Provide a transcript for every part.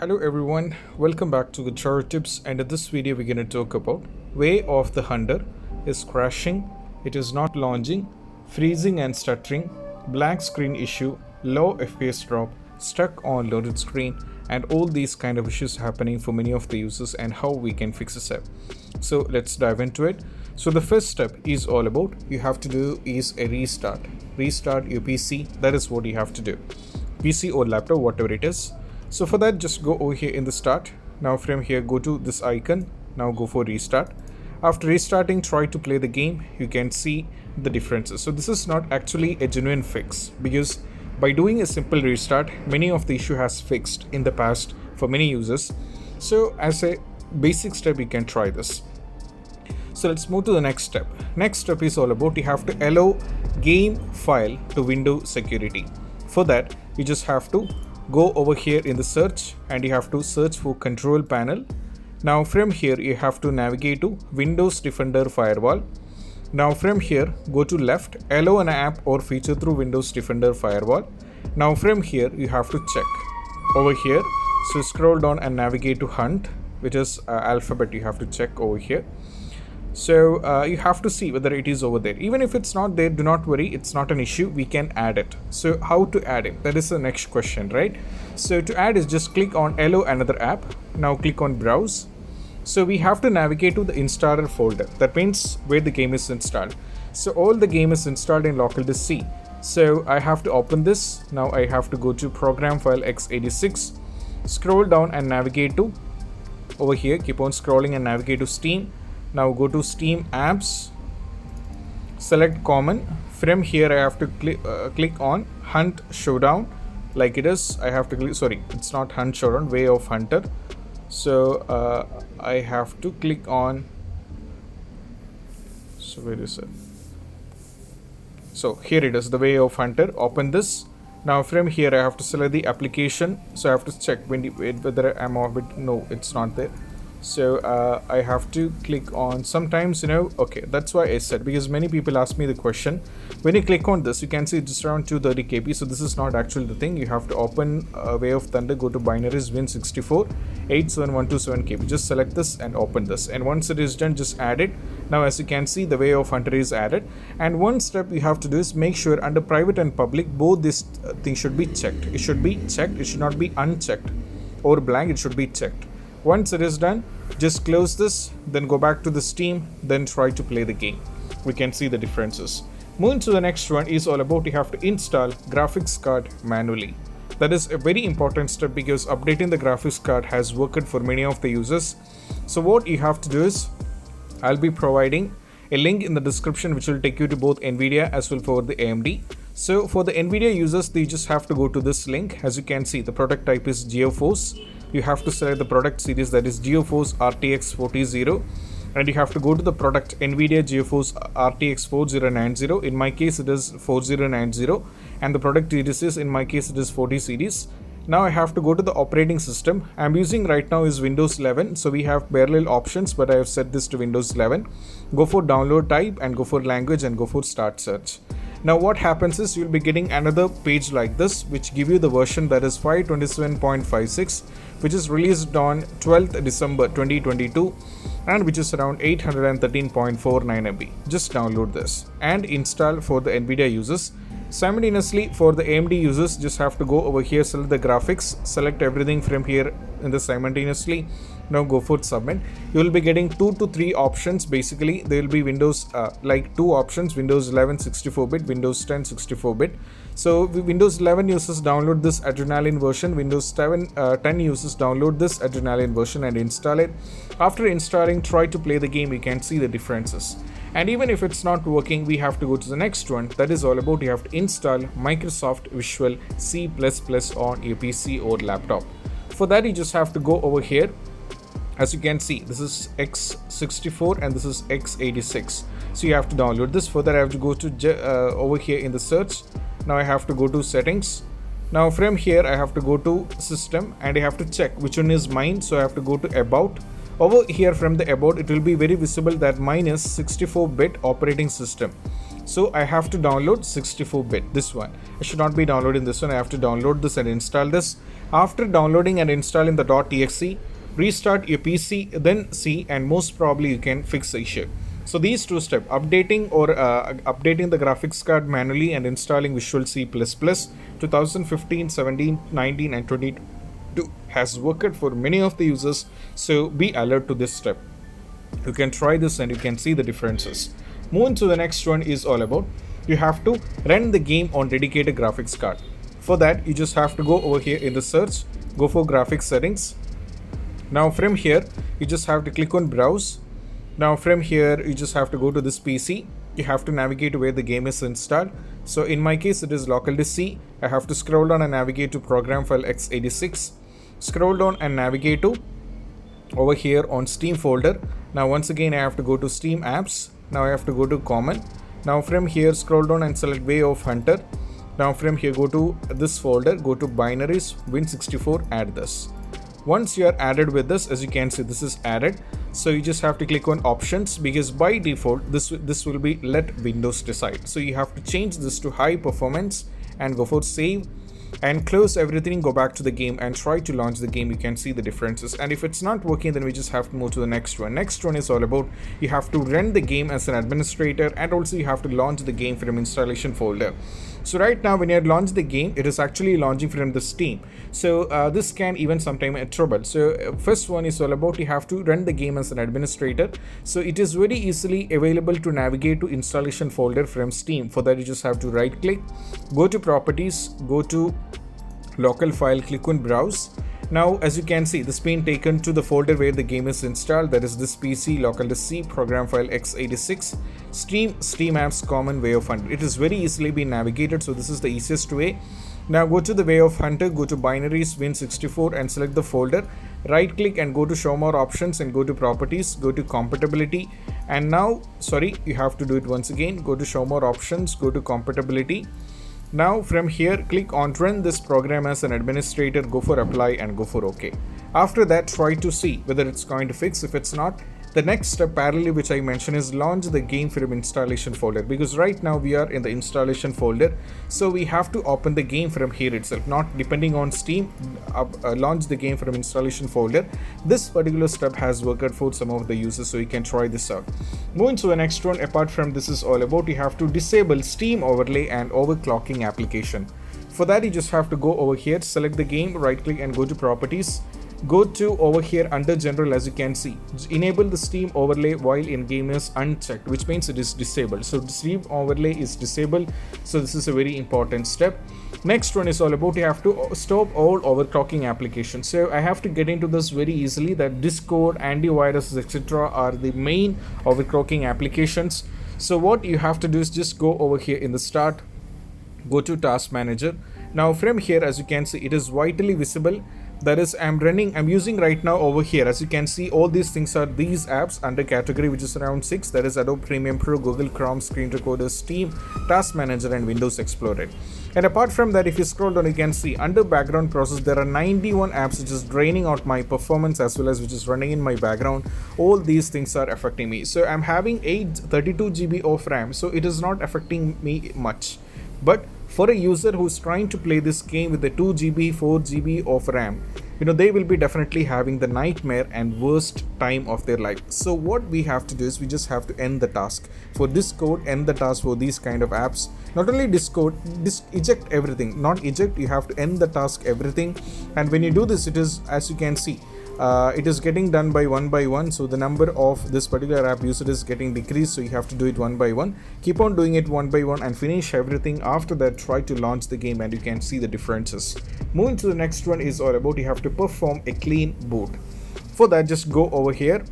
Hello everyone, welcome back to Guitar Tips, and in this video we're going to talk about Way of the Hunter is crashing, it is not launching, freezing and stuttering, blank screen issue, low FPS drop, stuck on loaded screen, and all these kind of issues happening for many of the users and how we can fix this up. So let's dive into it. So the first step is all about you have to do is a restart your PC. That is what you have to do, PC or laptop, whatever it is. So for that, just go over here in the start. Now from here, go to this icon. Now go for restart. After restarting, try to play the game. You can see the differences. So this is not actually a genuine fix, because by doing a simple restart, many of the issue has fixed in the past for many users. So as a basic step, you can try this. So let's move to the next step. Next step is all about you have to allow game file to window security. For that, you just have to go over here in the search and you have to search for control panel. Now from here you have to navigate to Windows Defender Firewall. Now from here go to left, allow an app or feature through Windows Defender Firewall. Now from here you have to check over here. So scroll down and navigate to Hunt, which is alphabet. You have to check over here. So you have to see whether it is over there. Even if it's not there, do not worry, it's not an issue, we can add it. So how to add it? That is the next question, right? So to add is just click on allow another app. Now click on browse. So we have to navigate to the installer folder. That means where the game is installed. So all the game is installed in local disk C. So I have to open this. Now I have to go to program file x86, scroll down and navigate to over here. Keep on scrolling and navigate to Steam. Now go to Steam apps, select common. From here I have to click on Hunt Showdown, like it is. I have to click, sorry, it's not Hunt Showdown, Way of Hunter. So I have to click on, so where is it? So here it is, the Way of Hunter. Open this. Now from here I have to select the application. So I have to check whether I'm off it. No, it's not there. So I have to click on, sometimes okay, that's why I said, because many people ask me the question, when you click on this you can see it's around 230 kb. So this is not actually the thing. You have to open Way of Thunder, go to binaries, Win64 87127 kb. Just select this and open this, and once it is done, just add it. Now as you can see, the Way of Hunter is added. And one step you have to do is make sure under private and public both this thing should be checked. It should be checked, it should not be unchecked or blank, it should be checked. Once it is done, just close this, then go back to the Steam, then try to play the game. We can see the differences. Moving to the next one is all about you have to install graphics card manually. That is a very important step, because updating the graphics card has worked for many of the users. So what you have to do is, I'll be providing a link in the description which will take you to both NVIDIA as well for the AMD. So for the NVIDIA users, they just have to go to this link. As you can see, the product type is GeoForce. You have to select the product series, that is GeoForce RTX 40, and you have to go to the product NVIDIA GeoForce RTX 4090. In my case it is 4090, and the product series is, in my case it is 40 series. Now I have to go to the operating system. I'm using right now is Windows 11, so we have parallel options, but I have set this to Windows 11. Go for download type and go for language and go for start search. Now what happens is you'll be getting another page like this, which give you the version that is 527.56, which is released on 12th December 2022 and which is around 813.49 MB. Just download this and install for the NVIDIA users. Simultaneously for the AMD users, just have to go over here, select the graphics, select everything from here in the simultaneously. Now go for submit. You will be getting 2 to 3 options. Basically there will be Windows like 2 options: Windows 11 64-bit, Windows 10 64-bit. So Windows 11 users download this Adrenaline version, Windows 10 users download this Adrenaline version and install it. After installing, try to play the game. You can see the differences. And even if it's not working, we have to go to the next one. That is all about you have to install Microsoft Visual C++ on your PC or laptop. For that, you just have to go over here. As you can see, this is x64 and this is x86. So you have to download this. Further, I have to go to over here in the search. Now I have to go to settings. Now from here I have to go to system and I have to check which one is mine. So I have to go to about. Over here from the about, it will be very visible that mine is 64-bit operating system. So I have to download 64-bit, this one. I should not be downloading this one. I have to download this and install this. After downloading and installing the .exe, restart your PC, then see, and most probably you can fix the issue. So these two steps, updating the graphics card manually and installing Visual C++ 2015, 17, 19 and 22 has worked for many of the users, so be alert to this step. You can try this and you can see the differences. Moving to the next one is all about you have to run the game on dedicated graphics card. For that, you just have to go over here in the search, go for graphics settings. Now from here, you just have to click on browse. Now from here, you just have to go to this PC. You have to navigate to where the game is installed. So in my case, it is local disk C. I have to scroll down and navigate to program file x86. Scroll down and navigate to over here on Steam folder. Now once again, I have to go to Steam apps. Now I have to go to common. Now from here, scroll down and select way of hunter. Now from here, go to this folder, go to binaries, Win64, add this. Once you are added with this, as you can see, this is added. So you just have to click on options, because by default, this will be let Windows decide. So you have to change this to high performance and go for save and close everything, go back to the game and try to launch the game. You can see the differences, and if it's not working, then we just have to move to the next one. Next one is all about you have to run the game as an administrator, and also you have to launch the game from installation folder. So right now when you launch the game, it is actually launching from the Steam. So this can even sometime trouble. So first one is all about you have to run the game as an administrator. So it is very easily available to navigate to installation folder from Steam. For that, you just have to right click, go to properties, go to local file, click on browse. Now as you can see, this being taken to the folder where the game is installed, that is this PC, local disk C, program file x86, Steam apps, common, way of hunter. It is very easily been navigated, so this is the easiest way. Now go to the way of hunter, go to binaries, Win64 and select the folder, right click and go to show more options and go to properties, go to compatibility, and now you have to do it once again, go to show more options, go to compatibility. Now from here, click on run this program as an administrator, go for apply and go for OK. After that, try to see whether it's going to fix. If it's not, the next step parallelly which I mentioned is launch the game from installation folder, because right now we are in the installation folder, so we have to open the game from here itself, not depending on Steam. Launch the game from installation folder. This particular step has worked for some of the users, so you can try this out. Moving to the next one, apart from this is all about you have to disable Steam overlay and overclocking application. For that, you just have to go over here, select the game, right click and go to properties. Go to over here under general, as you can see, enable the Steam overlay while in game is unchecked, which means it is disabled. So the Steam overlay is disabled, so this is a very important step. Next one is all about you have to stop all overclocking applications. So I have to get into this very easily, that Discord, antivirus, etc. are the main overclocking applications. So what you have to do is just go over here in the start, go to task manager. Now from here, as you can see, it is vitally visible. That is, I'm using right now over here. As you can see, all these things are these apps under category which is around 6. That is Adobe Premiere Pro, Google Chrome, Screen Recorder, Steam, Task Manager and Windows Explorer. And apart from that, if you scroll down, you can see under background process, there are 91 apps which is draining out my performance as well as which is running in my background. All these things are affecting me. So I'm having 32 GB of RAM, so it is not affecting me much. But for a user who's trying to play this game with the 2 GB, 4 GB of RAM, they will be definitely having the nightmare and worst time of their life. So what we have to do is we just have to end the task. For Discord, end the task for these kind of apps. Not only Discord, eject everything. Not eject, you have to end the task, everything. And when you do this, it is, as you can see, it is getting done by one. So the number of this particular app user is getting decreased, so you have to do it one by one. Keep on doing it one by one and finish everything. After that, try to launch the game and you can see the differences. Moving to the next one is all about you have to perform a clean boot. For that, just go over here,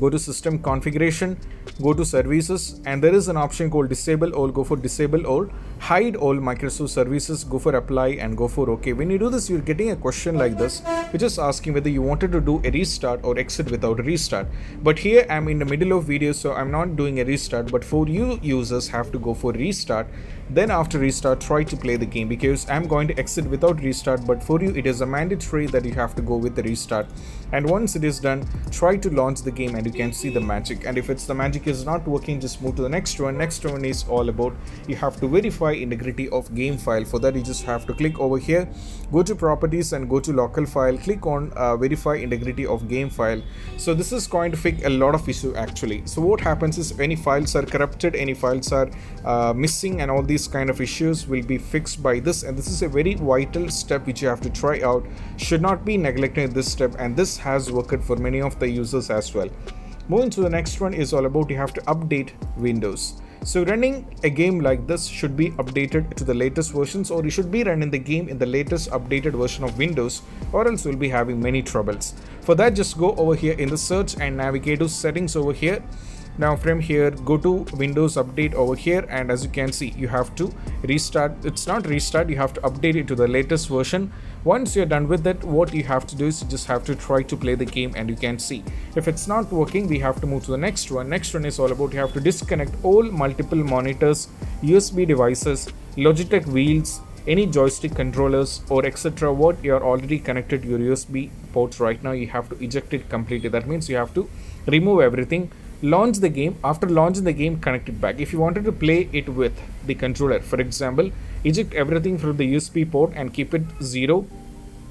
go to system configuration, go to services, and there is an option called disable all. Go for disable all, hide all Microsoft services, go for apply and go for OK. When you do this, you're getting a question like this, which is asking whether you wanted to do a restart or exit without a restart. But here I'm in the middle of video, so I'm not doing a restart, but for you users have to go for restart. Then after restart, try to play the game, because I'm going to exit without restart, but for you it is a mandatory that you have to go with the restart. And once it is done, try to launch the game and you can see the magic. And if it's the magic is not working, just move to the next one. Next one is all about you have to verify integrity of game file. For that, you just have to click over here, go to properties and go to local file, click on verify integrity of game file. So this is going to fix a lot of issue actually. So what happens is any files are corrupted, any files are missing, and all these kind of issues will be fixed by this. And this is a very vital step which you have to try out. Should not be neglecting this step, and this has worked for many of the users as well. Moving to the next one is all about you have to update Windows. So running a game like this should be updated to the latest versions, or you should be running the game in the latest updated version of Windows, or else you'll be having many troubles. For that, just go over here in the search and navigate to settings over here. Now from here, go to Windows Update over here, and as you can see, you have to restart. It's not restart, you have to update it to the latest version. Once you're done with that, what you have to do is you just have to try to play the game, and you can see if it's not working, we have to move to the next one. Next one is all about you have to disconnect all multiple monitors, USB devices, Logitech wheels, any joystick controllers, or etc. what you are already connected to your USB ports right now. You have to eject it completely. That means you have to remove everything, launch the game. After launching the game, connect it back. If you wanted to play it with the controller, for example, eject everything from the USB port and keep it 0.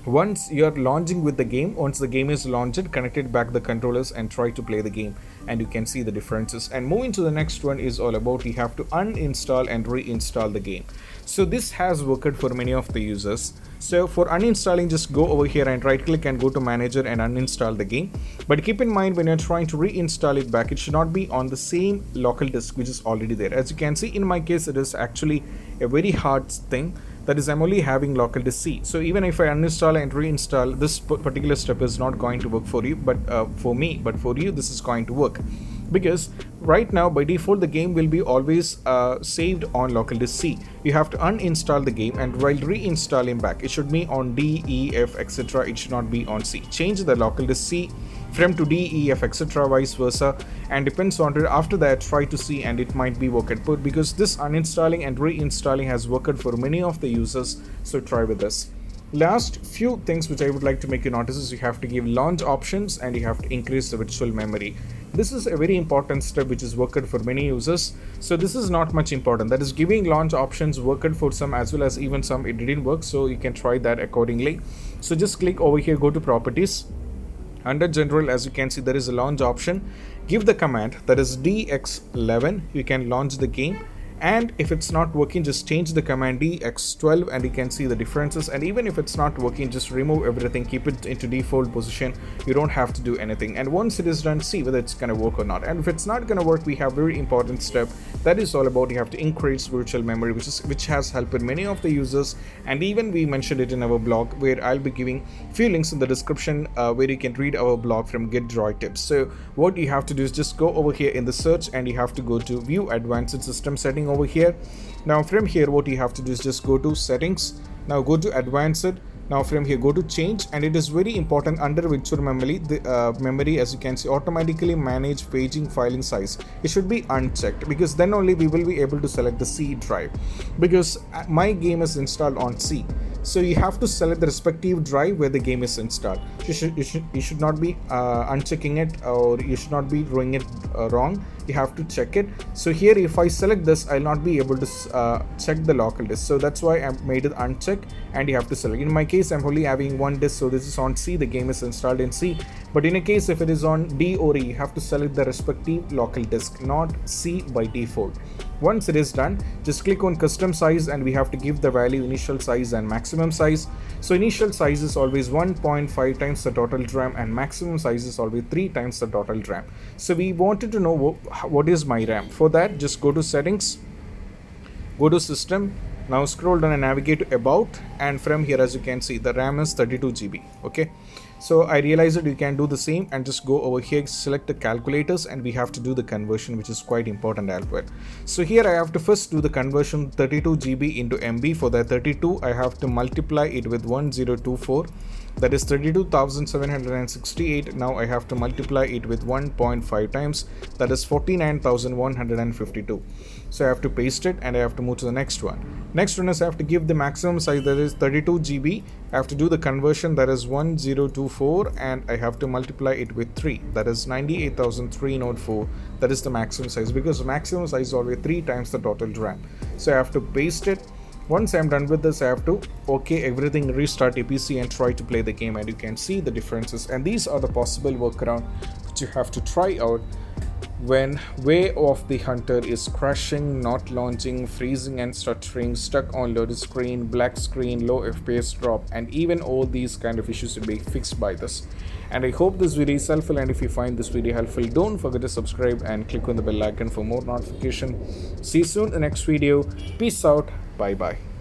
Once you are launching with the game, once the game is launched, connect it back the controllers and try to play the game, and you can see the differences. And moving to the next one is all about you have to uninstall and reinstall the game. So this has worked for many of the users. So for uninstalling, just go over here and right click and go to manager and uninstall the game. But keep in mind, when you're trying to reinstall it back, it should not be on the same local disk which is already there. As you can see, in my case, it is actually a very hard thing. That is, I'm only having local disk C. So even if I uninstall and reinstall, this particular step is not going to work for you, but for me, but for you, this is going to work. Because right now, by default, the game will be always saved on local disk C. You have to uninstall the game, and while reinstalling back, it should be on D, E, F, etc. It should not be on C. Change the local disk C from to D, E, F, etc. vice versa, and depends on it. After that, try to C, and it might be worked. But because this uninstalling and reinstalling has worked for many of the users, so try with this. Last few things which I would like to make you notice is you have to give launch options and you have to increase the virtual memory. This is a very important step which is worked for many users. So this is not much important. That is, giving launch options worked for some as well as even some it didn't work. So you can try that accordingly. So just click over here, go to properties. Under general, as you can see, there is a launch option. Give the command that is DX11. You can launch the game. And if it's not working, just change the command DX12 and you can see the differences. And even if it's not working, just remove everything, keep it into default position. You don't have to do anything. And once it is done, see whether it's going to work or not. And if it's not going to work, we have a very important step. That is all about you have to increase virtual memory, which has helped many of the users. And even we mentioned it in our blog, where I'll be giving few links in the description where you can read our blog from Get Droid Tips. So what you have to do is just go over here in the search and you have to go to View Advanced System Setting over here. Now from here, what you have to do is just go to Settings. Now go to Advanced. Now from here, go to Change, and it is very important under virtual memory. The memory, as you can see, automatically manage paging filing size. It should be unchecked, because then only we will be able to select the C drive. Because my game is installed on C, so you have to select the respective drive where the game is installed. You should not be unchecking it, or you should not be doing it wrong. You have to check it. So here, if I select this, I'll not be able to check the local disk. So that's why I made it uncheck, and you have to select. In my case, I'm only having one disk, so this is on C. The game is installed in C. But in a case, if it is on D or E, you have to select the respective local disk, not C by default. Once it is done, just click on custom size, and we have to give the value initial size and maximum size. So initial size is always 1.5 times the total RAM, and maximum size is always 3 times the total RAM. So we wanted to know what is my RAM. For that, just go to Settings, go to System. Now scroll down and navigate to About, and from here, as you can see, the RAM is 32 GB. Okay, so I realized that you can do the same, and just go over here, select the calculators, and we have to do the conversion, which is quite important as well. So here I have to first do the conversion 32 GB into MB. For that 32, I have to multiply it with 1024. That is 32,768. Now I have to multiply it with 1.5 times. That is 49,152. So I have to paste it, and I have to move to the next one. Next one is I have to give the maximum size, that is 32 GB I have to do the conversion, that is 1024, and I have to multiply it with 3, that is 98,304. That is the maximum size, because the maximum size is always 3 times the total RAM. So I have to paste it. Once I'm done with this, I have to okay everything, restart your PC and try to play the game, and you can see the differences. And these are the possible workaround which you have to try out when Way of the Hunter is crashing, not launching, freezing and stuttering, stuck on loaded screen, black screen, low FPS drop, and even all these kind of issues will be fixed by this. And I hope this video is helpful, and if you find this video helpful, don't forget to subscribe and click on the bell icon for more notification. See you soon in the next video. Peace out. Bye bye.